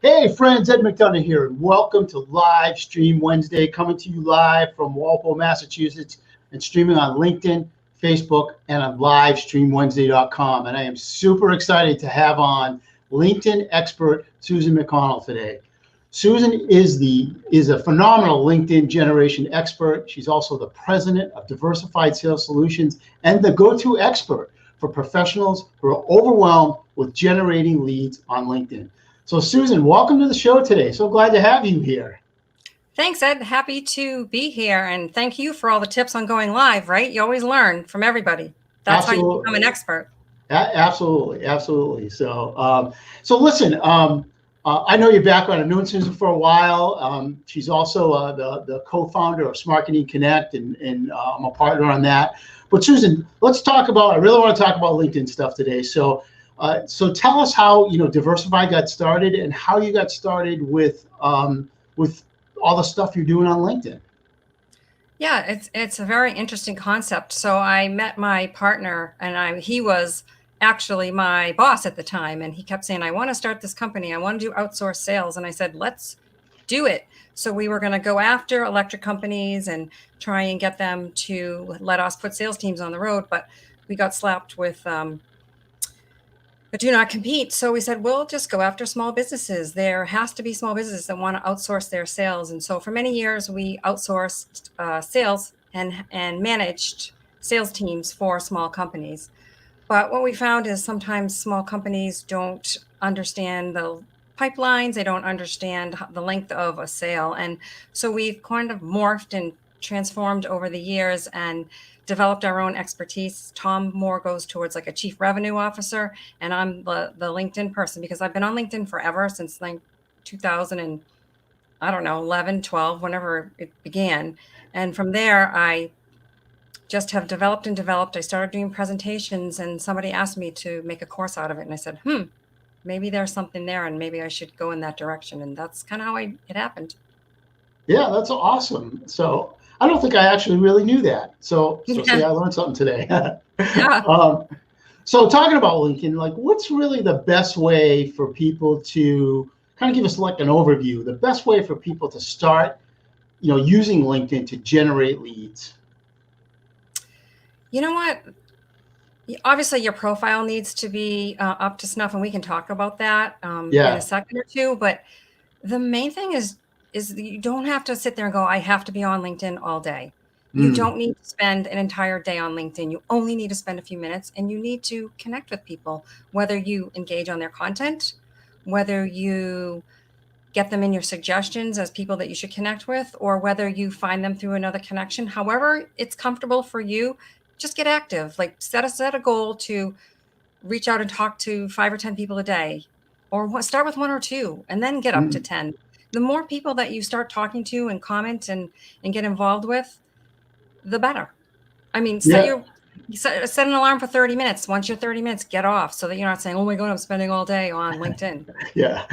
Hey friends, Ed McDonough here, and welcome to Live Stream Wednesday, coming to you live from Walpole, Massachusetts, and streaming on LinkedIn, Facebook, and on livestreamwednesday.com. And I am super excited to have on LinkedIn expert Susan MacConnell today. Susan is a phenomenal LinkedIn generation expert. She's also the president of Diversified Sales Solutions and the go-to expert for professionals who are overwhelmed with generating leads on LinkedIn. So Susan, welcome to the show today. So glad to have you here. Thanks, Ed. Happy to be here. And thank you for all the tips on going live, right? You always learn from everybody. That's Absolutely. How you become an expert. Absolutely. So listen, I know your background. I've known Susan for a while. She's also the co-founder of Smarketing Connect, and I'm a partner on that. But Susan, I really want to talk about LinkedIn stuff today. So tell us how Diversify got started and how you got started with all the stuff you're doing on LinkedIn. Yeah, it's a very interesting concept. So I met my partner, and he was actually my boss at the time, and he kept saying, "I want to start this company. I want to do outsource sales." And I said, "Let's do it." So we were going to go after electric companies and try and get them to let us put sales teams on the road, but we got slapped with but do not compete. So we said, we'll just go after small businesses. There has to be small businesses that want to outsource their sales. And so for many years, we outsourced sales and managed sales teams for small companies. But what we found is sometimes small companies don't understand the pipelines. They don't understand the length of a sale. And so we've kind of morphed and transformed over the years and developed our own expertise. Tom more goes towards like a chief revenue officer, and I'm the LinkedIn person, because I've been on LinkedIn forever, since like 2000 and 11, 12, whenever it began. And from there, I just have developed and developed. I started doing presentations, and somebody asked me to make a course out of it. And I said, maybe there's something there, and maybe I should go in that direction. And that's kind of how it happened. Yeah, that's awesome. So I don't think I actually really knew that. So see, I learned something today. Yeah. So talking about LinkedIn, like, what's really the best way for people to kind of give us like an overview, the best way for people to start, using LinkedIn to generate leads? You know what? Obviously, your profile needs to be up to snuff, and we can talk about that in a second or two. But the main thing is you don't have to sit there and go, I have to be on LinkedIn all day. You don't need to spend an entire day on LinkedIn. You only need to spend a few minutes, and you need to connect with people, whether you engage on their content, whether you get them in your suggestions as people that you should connect with, or whether you find them through another connection. However it's comfortable for you, just get active. Like set a goal to reach out and talk to 5 or 10 people a day, or start with 1 or 2 and then get up to 10. The more people that you start talking to and comment and get involved with, the better. I mean, set an alarm for 30 minutes. Once you're 30 minutes, get off, so that you're not saying, oh my God, I'm spending all day on LinkedIn. Yeah,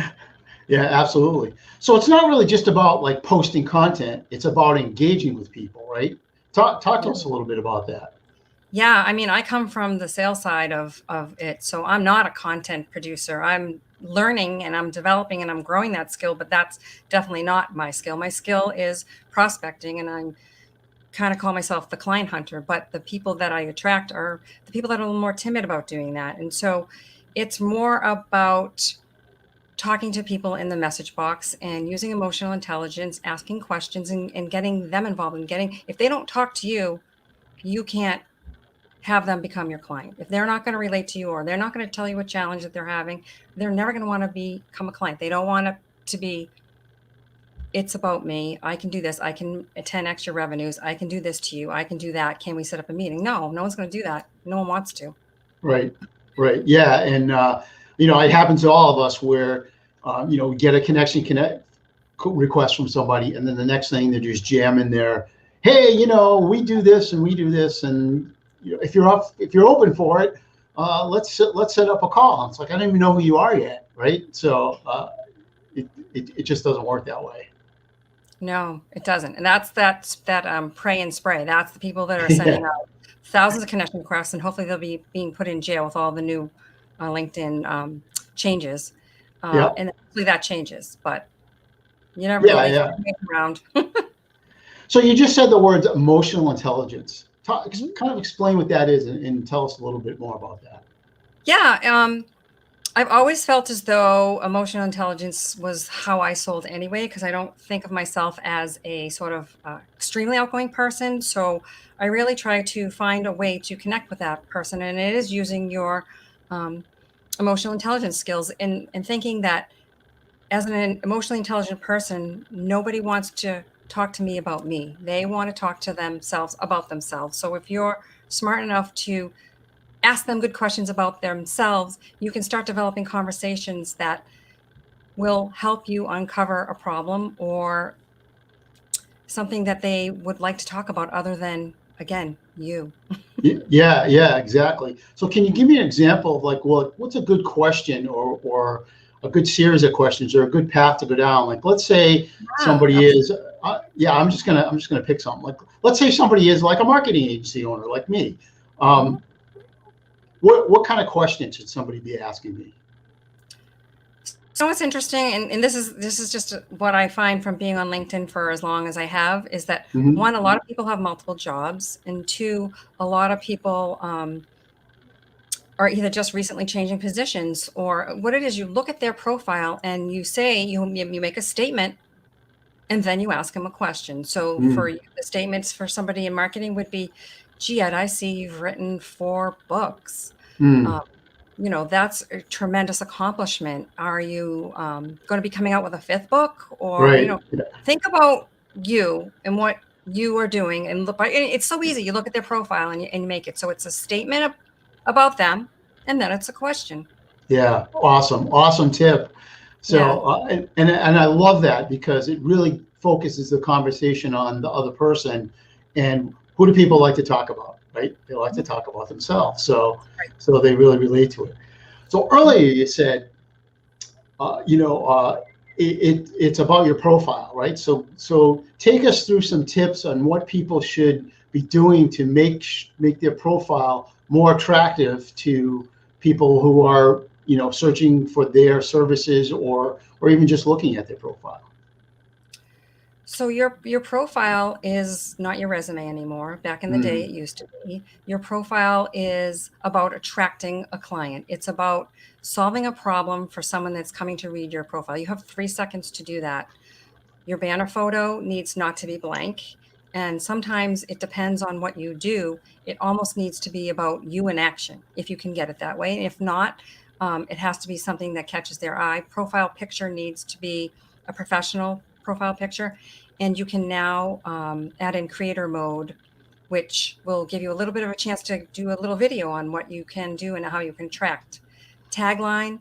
absolutely. So it's not really just about like posting content. It's about engaging with people, right? Talk to us a little bit about that. Yeah, I mean, I come from the sales side of it, so I'm not a content producer. I'm learning and I'm developing and I'm growing that skill, but that's definitely not my skill. My skill is prospecting, and I'm kind of call myself the client hunter, but the people that I attract are the people that are a little more timid about doing that. And so it's more about talking to people in the message box and using emotional intelligence, asking questions and getting them involved, and if they don't talk to you, you can't have them become your client. If they're not going to relate to you, or they're not going to tell you what challenge that they're having, they're never going to want to become a client. They don't want it to be, it's about me. I can do this. I can 10x your revenues. I can do this to you. I can do that. Can we set up a meeting? No one's going to do that. No one wants to. Right. Yeah. And, it happens to all of us where, we get a connect request from somebody, and then the next thing they're just jamming their, hey, we do this and we do this. And if you're open for it, let's set up a call. It's like, I don't even know who you are yet. Right. So it just doesn't work that way. No, it doesn't. And that's that pray and spray. That's the people that are sending out thousands of connection requests, and hopefully they'll be being put in jail with all the new LinkedIn changes. And hopefully that changes, but you never know. They can make around. So you just said the words emotional intelligence. Kind of explain what that is and tell us a little bit more about that. Yeah. I've always felt as though emotional intelligence was how I sold anyway, because I don't think of myself as a sort of extremely outgoing person. So I really try to find a way to connect with that person. And it is using your emotional intelligence skills and thinking that as an emotionally intelligent person, nobody wants to talk to me about me. They want to talk to themselves about themselves. So if you're smart enough to ask them good questions about themselves, you can start developing conversations that will help you uncover a problem or something that they would like to talk about other than, again, you. Yeah, exactly. So can you give me an example of like, what's a good question or a good series of questions or a good path to go down? Like, let's say somebody is, I'm just gonna pick something. Like, let's say somebody is like a marketing agency owner, like me. What kind of questions should somebody be asking me? So what's interesting, and this is just what I find from being on LinkedIn for as long as I have, is that one, a lot of people have multiple jobs, and two, a lot of people are either just recently changing positions, or what it is, you look at their profile and you say, you make a statement, and then you ask them a question. So for the statements for somebody in marketing would be, gee, Ed, I see you've written 4 books. That's a tremendous accomplishment. Are you going to be coming out with a 5th book? Or, think about you and what you are doing and look. It's so easy. You look at their profile and you make it. So it's a statement about them, and then it's a question. Yeah, awesome tip. So and I love that because it really focuses the conversation on the other person and who do people like to talk about, right? They like to talk about themselves, so they really relate to it. So earlier you said, it's about your profile, right? So take us through some tips on what people should be doing to make their profile more attractive to people who are searching for their services or even just looking at their profile. So your profile is not your resume anymore. Back in the day, it used to be. Your profile is about attracting a client. It's about solving a problem for someone that's coming to read your profile. You have 3 seconds to do that. Your banner photo needs not to be blank. And sometimes it depends on what you do. It almost needs to be about you in action, if you can get it that way. And if not, it has to be something that catches their eye. Profile picture needs to be a professional profile picture. And you can now add in creator mode, which will give you a little bit of a chance to do a little video on what you can do and how you can track. Tagline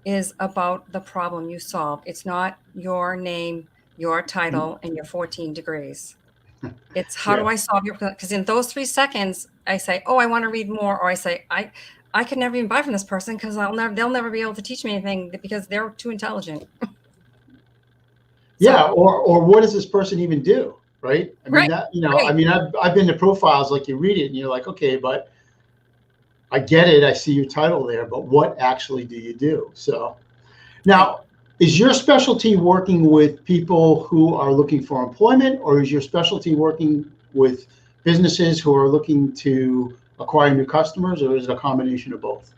is about the problem you solve. It's not your name, your title, and your 14 degrees. It's how do I solve your, because in those 3 seconds, I say, oh, I want to read more, or I say, I could never even buy from this person because they'll never be able to teach me anything because they're too intelligent. Yeah, or what does this person even do, right? I mean, I mean, I've been to profiles, like you read it and you're like, okay, but I get it. I see your title there, but what actually do you do? So now, is your specialty working with people who are looking for employment, or is your specialty working with businesses who are looking to acquire new customers, or is it a combination of both?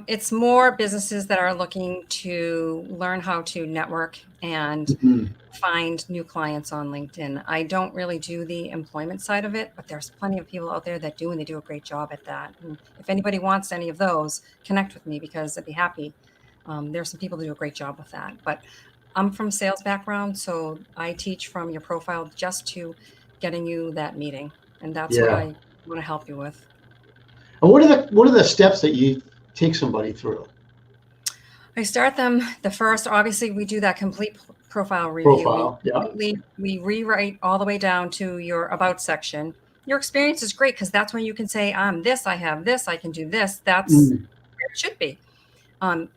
It's more businesses that are looking to learn how to network and find new clients on LinkedIn. I don't really do the employment side of it, but there's plenty of people out there that do, and they do a great job at that. And if anybody wants any of those, connect with me because I'd be happy. There's some people who do a great job with that. But I'm from sales background, so I teach from your profile just to getting you that meeting. And that's what I want to help you with. And what are the steps that you take somebody through? I start them the first, obviously we do that complete profile review. We rewrite all the way down to your about section. Your experience is great because that's when you can say, I'm this, I have this, I can do this. That's where it should be.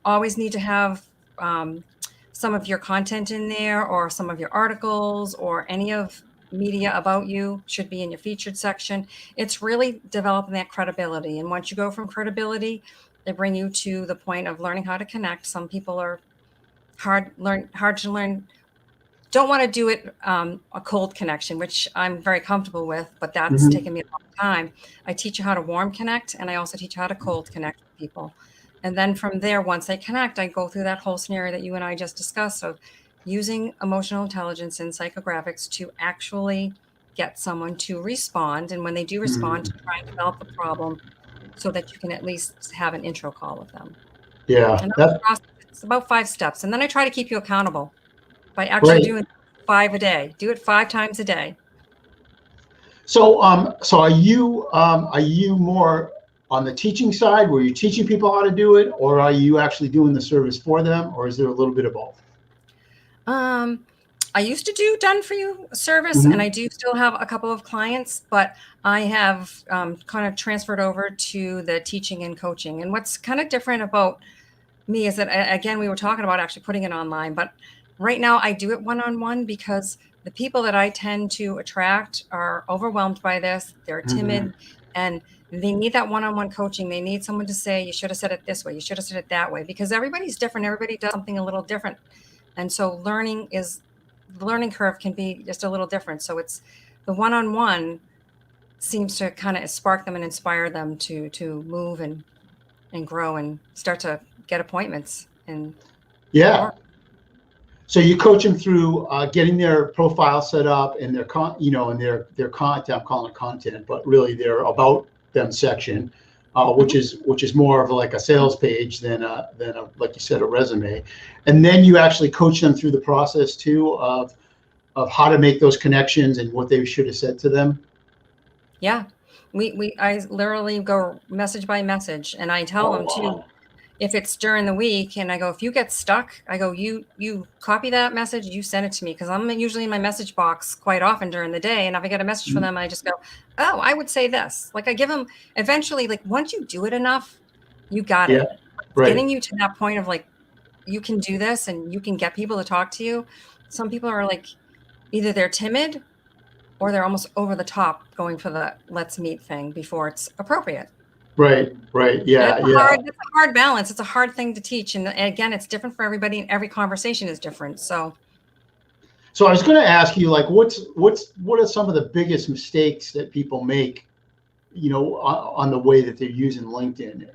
Always need to have some of your content in there, or some of your articles, or any of media about you should be in your featured section. It's really developing that credibility. And once you go from credibility, they bring you to the point of learning how to connect. Some people are hard to learn. Don't want to do it a cold connection, which I'm very comfortable with, but that's taken me a long time. I teach you how to warm connect, and I also teach you how to cold connect with people. And then from there, once they connect, I go through that whole scenario that you and I just discussed of using emotional intelligence and psychographics to actually get someone to respond. And when they do respond, to try and develop the problem so that you can at least have an intro call with them. Yeah, And that's it's about 5 steps. And then I try to keep you accountable by actually great. doing 5 a day. Do it 5 times a day. So, so are you more on the teaching side, where you're teaching people how to do it, or are you actually doing the service for them, or is there a little bit of both? I used to do done for you service, and I do still have a couple of clients, but I have kind of transferred over to the teaching and coaching. And what's kind of different about me is that, again, we were talking about actually putting it online, but right now I do it one-on-one because the people that I tend to attract are overwhelmed by this. They're timid and they need that one-on-one coaching. They need someone to say, you should have said it this way. You should have said it that way, because everybody's different. Everybody does something a little different. And so the learning curve can be just a little different. So it's the one-on-one seems to kind of spark them and inspire them to move and grow and start to get appointments. And Yeah. So you coach them through getting their profile set up and their and their content. I'm calling it content, but really their about them section, which is more of like a sales page than a like you said, a resume. And then you actually coach them through the process too of how to make those connections and what they should have said to them. Yeah, I literally go message by message, and I tell them too, if it's during the week, and I go, if you get stuck, I go, you copy that message, you send it to me, because I'm usually in my message box quite often during the day. And if I get a message from them, I just go, oh, I would say this. Like I give them eventually, like once you do it enough, you got it. Right. Getting you to that point of like, you can do this and you can get people to talk to you. Some people are like, either they're timid or they're almost over the top going for the let's meet thing before it's appropriate. Right. Yeah. It's a hard balance. It's a hard thing to teach. And again, it's different for everybody, and every conversation is different. So I was going to ask you, like, what are some of the biggest mistakes that people make, on the way that they're using LinkedIn?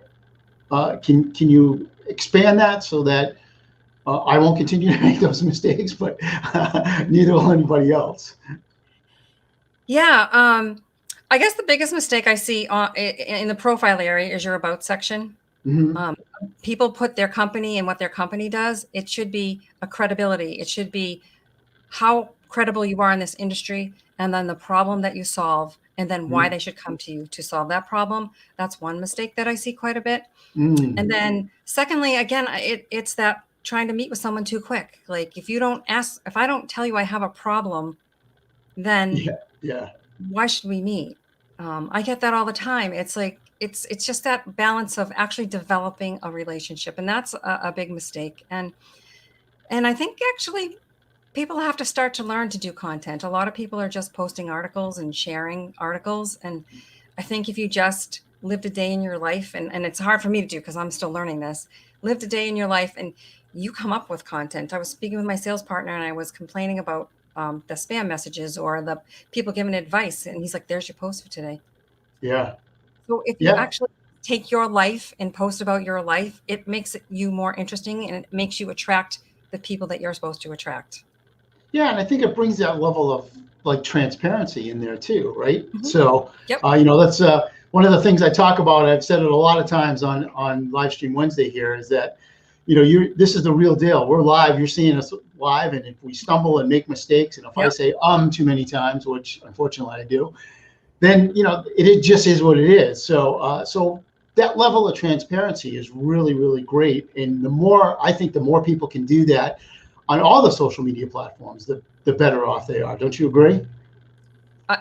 Can you expand that so that I won't continue to make those mistakes, but neither will anybody else? Yeah. I guess the biggest mistake I see in the profile area is your about section. People put their company and what their company does. It should be a credibility. It should be how credible you are in this industry, and then the problem that you solve, and then why they should come to you to solve that problem. That's one mistake that I see quite a bit. And then secondly, again, it's that trying to meet with someone too quick. Like if I don't tell you I have a problem, then why should we meet? I get that all the time. It's like, it's just that balance of actually developing a relationship. And that's a big mistake. And I think actually people have to start to learn to do content. A lot of people are just posting articles and sharing articles. And I think if you just lived a day in your life, and it's hard for me to do because I'm still learning this, lived a day in your life and you come up with content. I was speaking with my sales partner and I was complaining about the spam messages or the people giving advice. And he's like, there's your post for today. Yeah. So if you actually take your life and post about your life, it makes you more interesting and it makes you attract the people that you're supposed to attract. Yeah. And I think it brings that level of like transparency in there too. Right. So, that's one of the things I talk about. I've said it a lot of times on Livestream Wednesday here is that, this is the real deal. We're live. You're seeing us live. And if we stumble and make mistakes, and if I say too many times, which unfortunately I do, then, it just is what it is. So that level of transparency is really, really great. And I think the more people can do that on all the social media platforms, the better off they are. Don't you agree?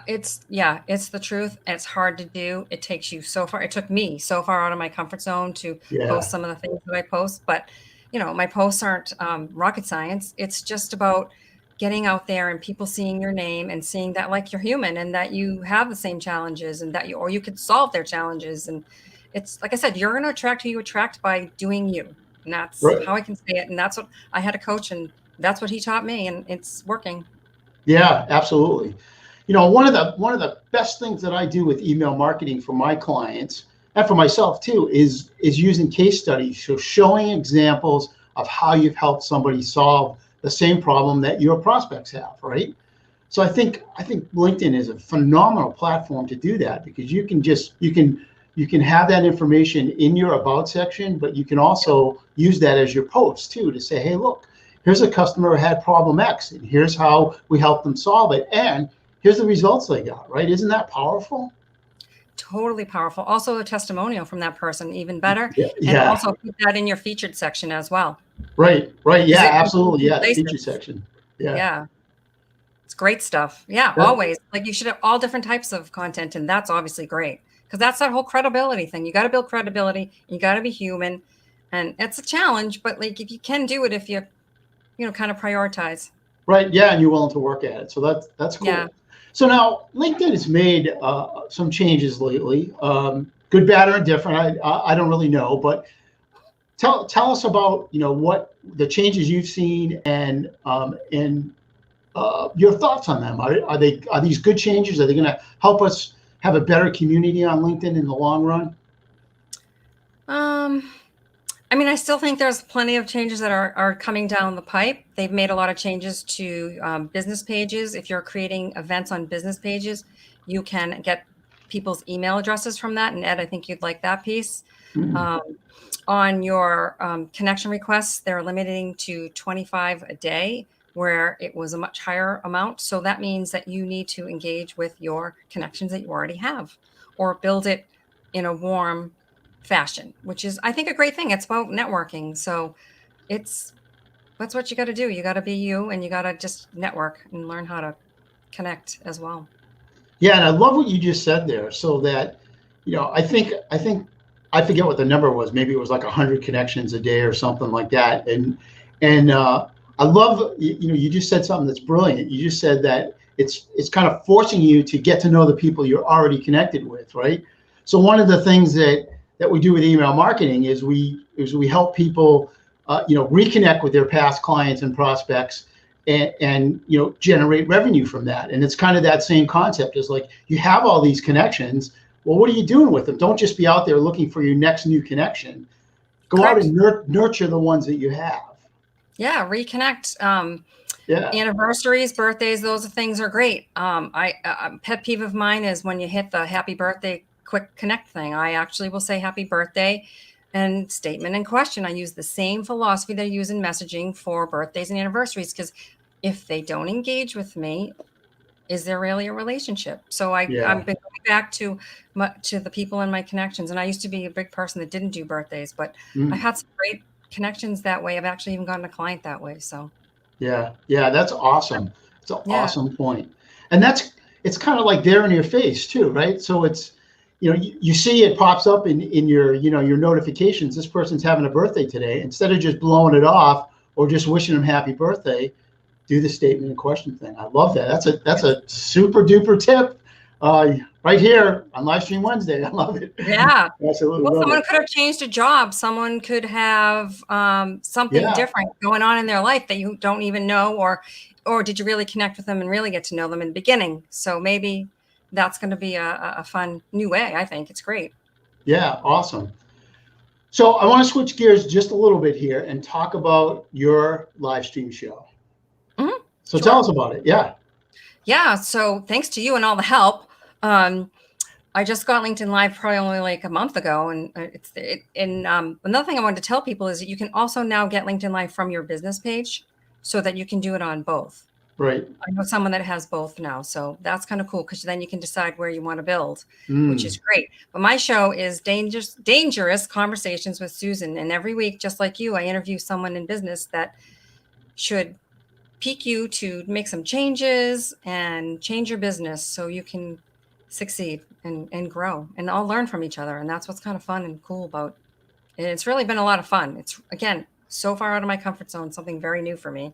It's the truth. It's hard to do. It takes you so far. It took me so far out of my comfort zone to post some of the things that I post. But, my posts aren't rocket science. It's just about getting out there and people seeing your name and seeing that like you're human and that you have the same challenges and that you could solve their challenges. And it's like I said, you're going to attract who you attract by doing you. And that's Right. how I can say it. And that's what I had a coach, and that's what he taught me, and it's working. Yeah, absolutely. One of the best things that I do with email marketing for my clients and for myself too is using case studies, so showing examples of how you've helped somebody solve the same problem that your prospects have, right? So I think LinkedIn is a phenomenal platform to do that, because you can have that information in your about section, but you can also use that as your post too, to say, hey, look, here's a customer who had problem X, and here's how we helped them solve it, and here's the results they got, right? Isn't that powerful? Totally powerful. Also a testimonial from that person, even better. Yeah, And yeah, also put that in your featured section as well. right, Use yeah, it in absolutely, two yeah, the feature places. section, yeah. Yeah. It's great stuff. Yeah, Yeah. always. Like, you should have all different types of content, and that's obviously great, because that's that whole credibility thing. You got to build credibility. You got to be human, and it's a challenge. But like, if you can do it, if you kind of prioritize. Right, yeah, and you're willing to work at it, so that's Yeah. cool. So now LinkedIn has made some changes lately, good, bad, or indifferent. I don't really know, but tell us about what the changes you've seen, and your thoughts on them. Are these good changes? Are they going to help us have a better community on LinkedIn in the long run? Um, I mean, I still think there's plenty of changes that are coming down the pipe. They've made a lot of changes to business pages. If you're creating events on business pages, you can get people's email addresses from that. And Ed, I think you'd like that piece. Mm. Um, on your connection requests, they're limiting to 25 a day, where it was a much higher amount. So that means that you need to engage with your connections that you already have, or build it in a warm fashion, which is, I think, a great thing. It's about networking. So that's what you got to do. You got to be you, and you got to just network and learn how to connect as well. Yeah, and I love what you just said there. So that, I think I forget what the number was. Maybe it was like 100 connections a day or something like that. And I love, you just said something that's brilliant. You just said that it's kind of forcing you to get to know the people you're already connected with, right? So one of the things that we do with email marketing is we help people reconnect with their past clients and prospects, and generate revenue from that. And it's kind of that same concept. Is like, you have all these connections. Well, what are you doing with them? Don't just be out there looking for your next new connection. Go out Correct. and nurture the ones that you have. Yeah, reconnect. Yeah. Anniversaries, birthdays, those things are great. A pet peeve of mine is when you hit the happy birthday quick connect thing. I actually will say happy birthday and statement and question. I use the same philosophy that I use in messaging for birthdays and anniversaries, because if they don't engage with me, is there really a relationship? So I'm Yeah. been going back to the people in my connections, and I used to be a big person that didn't do birthdays, but I've had some great connections that way. I've actually even gotten a client that way. So Yeah. Yeah. That's awesome. It's an yeah, awesome point. And it's kind of like there in your face too, right? So it's, you see it pops up in your notifications. This person's having a birthday today. Instead of just blowing it off or just wishing them happy birthday, do the statement and question thing. I love that. That's a super duper tip, right here on Livestream Wednesday. I love it. yeah. Absolutely Well, love someone it. could have changed a job. Someone could have something Yeah. different going on in their life that you don't even know, or did you really connect with them and really get to know them in the beginning? So maybe that's going to be a fun new way. I think it's great. Yeah. Awesome. So I want to switch gears just a little bit here and talk about your live stream show. Mhm. So tell Sure. us about it. Yeah. Yeah. So thanks to you and all the help. I just got LinkedIn Live probably only like a month ago, and another thing I wanted to tell people is that you can also now get LinkedIn Live from your business page, so that you can do it on both. Right. I know someone that has both now, so that's kind of cool, because then you can decide where you want to build, which is Mm. great. But my show is dangerous conversations with Susan, and every week, just like you, I interview someone in business that should pique you to make some changes and change your business so you can succeed and grow, and all learn from each other. And that's what's kind of fun and cool about it. It's really been a lot of fun. It's, again, so far out of my comfort zone, something very new for me.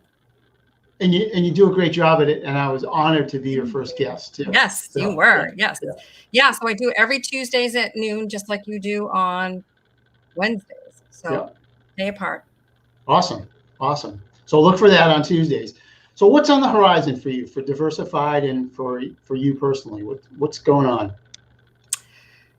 And you do a great job at it, and I was honored to be your first guest too. Yes, you So yeah, were. Yes. yeah, Yeah. So I do every Tuesdays at noon, just like you do on Wednesdays. yeah. So day apart. Awesome. Awesome. So look for that on Tuesdays. So what's on the horizon for you, for Diversified, and for you personally? What's going on?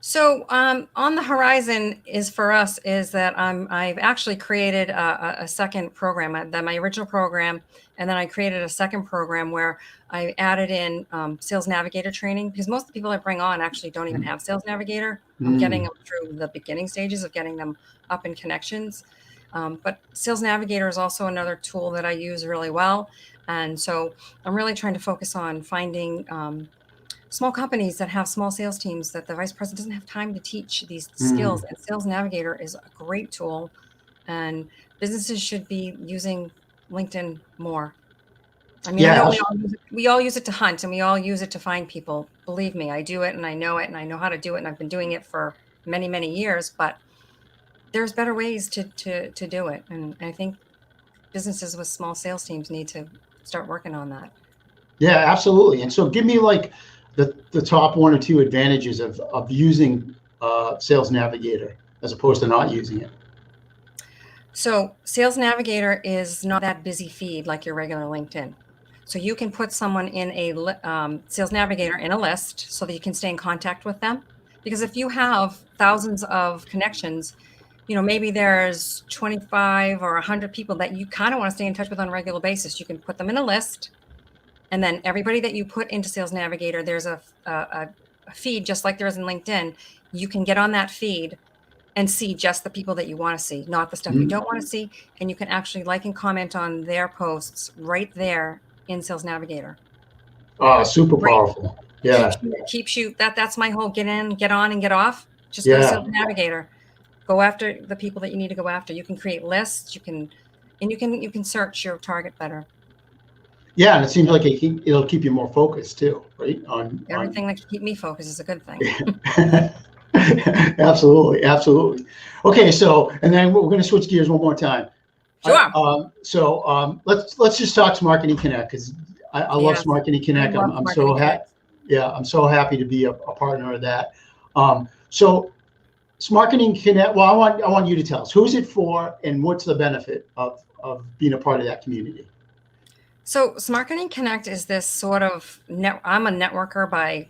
So on the horizon is for us is that I've actually created a second program, my original program, and then I created a second program where I added in Sales Navigator training, because most of the people I bring on actually don't even have Sales Navigator. I'm getting them through the beginning stages of getting them up in connections. But Sales Navigator is also another tool that I use really well. And so I'm really trying to focus on finding small companies that have small sales teams that the vice president doesn't have time to teach these skills. And Sales Navigator is a great tool, and businesses should be using LinkedIn more. I mean, Yeah. I know we all use it to hunt, and we all use it to find people. Believe me, I do it, and I know how to do it, and I've been doing it for many, many years, but there's better ways to do it. And I think businesses with small sales teams need to start working on that. Yeah, absolutely. And so give me like the top one or two advantages of using Sales Navigator as opposed to not using it. So Sales Navigator is not that busy feed like your regular LinkedIn. So you can put someone in a Sales Navigator in a list so that you can stay in contact with them. Because if you have thousands of connections, maybe there's 25 or 100 people that you kind of want to stay in touch with on a regular basis. You can put them in a list. And then everybody that you put into Sales Navigator, there's a feed just like there is in LinkedIn. You can get on that feed and see just the people that you want to see, not the stuff you don't want to see. And you can actually like and comment on their posts right there in Sales Navigator. Oh, super powerful. Yeah. Keeps you, that's my whole get in, get on, and get off. Just go to Sales Navigator. Go after the people that you need to go after. You can create lists. You can search your target better. Yeah, and it seems like it'll keep you more focused too, right? Everything that can keep me focused is a good thing. Absolutely, absolutely. Okay, so and then we're going to switch gears one more time. Sure. Let's just talk Marketing Connect, because I love Marketing Connect. I'm so happy. Yeah, I'm so happy to be a partner of that. So Marketing Connect. Well, I want you to tell us, who's it for, and what's the benefit of being a part of that community. So Marketing Connect is this sort of I'm a networker I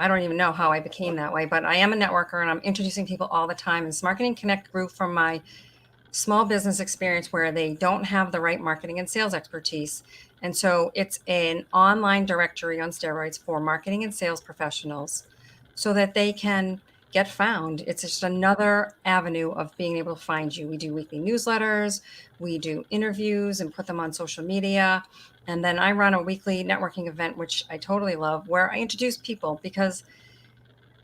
don't even know how I became that way, but I am a networker, and I'm introducing people all the time. And Marketing Connect grew from my small business experience where they don't have the right marketing and sales expertise. And so it's an online directory on steroids for marketing and sales professionals so that they can get found. It's just another avenue of being able to find you. We do weekly newsletters, we do interviews and put them on social media. And then I run a weekly networking event, which I totally love, where I introduce people, because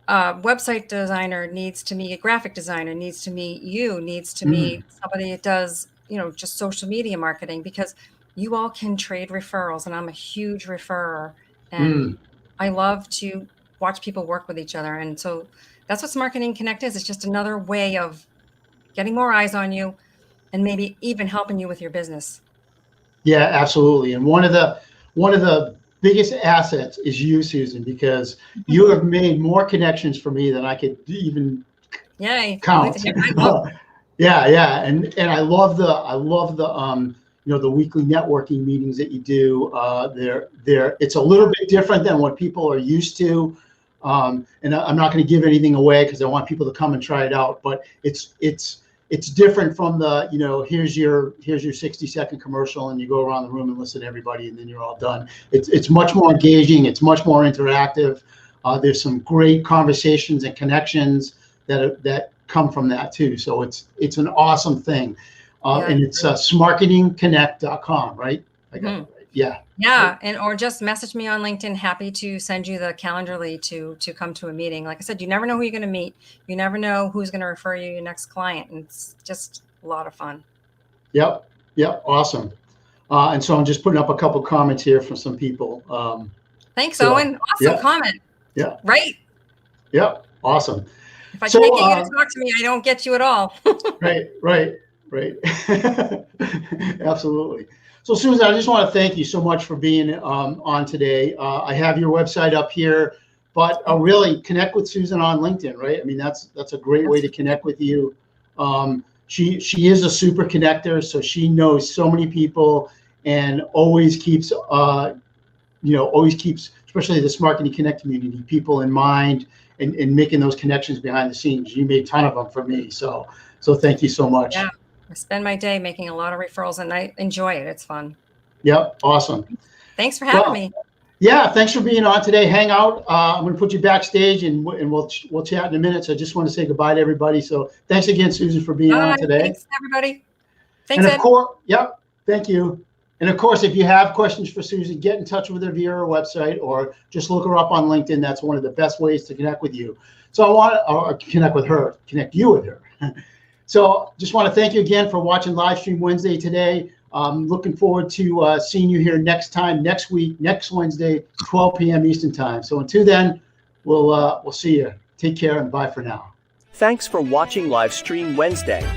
a website designer needs to meet a graphic designer, needs to meet you, needs to meet somebody that does, just social media marketing, because you all can trade referrals. And I'm a huge referrer, and I love to watch people work with each other. And so that's what Marketing Connect is. It's just another way of getting more eyes on you and maybe even helping you with your business. Yeah, absolutely. And one of the biggest assets is you, Susan, because you have made more connections for me than I could even count. Yeah. And I love the the weekly networking meetings that you do. It's a little bit different than what people are used to. And I'm not going to give anything away because I want people to come and try it out, but it's different from the, here's your 60-second commercial and you go around the room and listen to everybody and then you're all done. It's much more engaging. It's much more interactive. There's some great conversations and connections that come from that too. So it's an awesome thing. And it's smarketingconnect.com, right? I got it right. Yeah. Yeah. And, or just message me on LinkedIn. Happy to send you the Calendarly to come to a meeting. Like I said, you never know who you're going to meet. You never know who's going to refer you your next client. And it's just a lot of fun. Yep. Awesome. And so I'm just putting up a couple comments here from some people. Thanks, Owen. Awesome comment. Yeah. Right. Yep. Awesome. If I can't get you to talk to me, I don't get you at all. Right. Absolutely. So Susan, I just want to thank you so much for being on today. I have your website up here, but really connect with Susan on LinkedIn, right? I mean, that's a great way to connect with you. she is a super connector, so she knows so many people and always keeps especially this Marketing Connect community, people in mind and making those connections behind the scenes. You made a ton of them for me, so thank you so much. Yeah, I spend my day making a lot of referrals, and I enjoy it. It's fun. Yep, awesome. Thanks for having me. Yeah, thanks for being on today. Hang out. I'm going to put you backstage, and we'll chat in a minute. So I just want to say goodbye to everybody. So thanks again, Susan, for being on today. Thanks, everybody. Thanks, and of course, yep, thank you. And of course, if you have questions for Susan, get in touch with her via her website or just look her up on LinkedIn. That's one of the best ways to connect with you. So I want to connect you with her. So just want to thank you again for watching Livestream Wednesday today. Looking forward to seeing you here next week, next Wednesday, 12 p.m. Eastern time. So until then, we'll see you. Take care and bye for now. Thanks for watching Livestream Wednesday.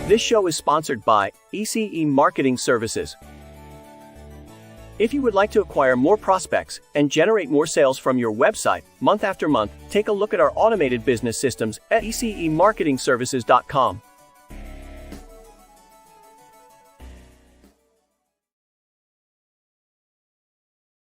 This show is sponsored by ECE Marketing Services. If you would like to acquire more prospects and generate more sales from your website month after month, take a look at our automated business systems at ecemarketingservices.com.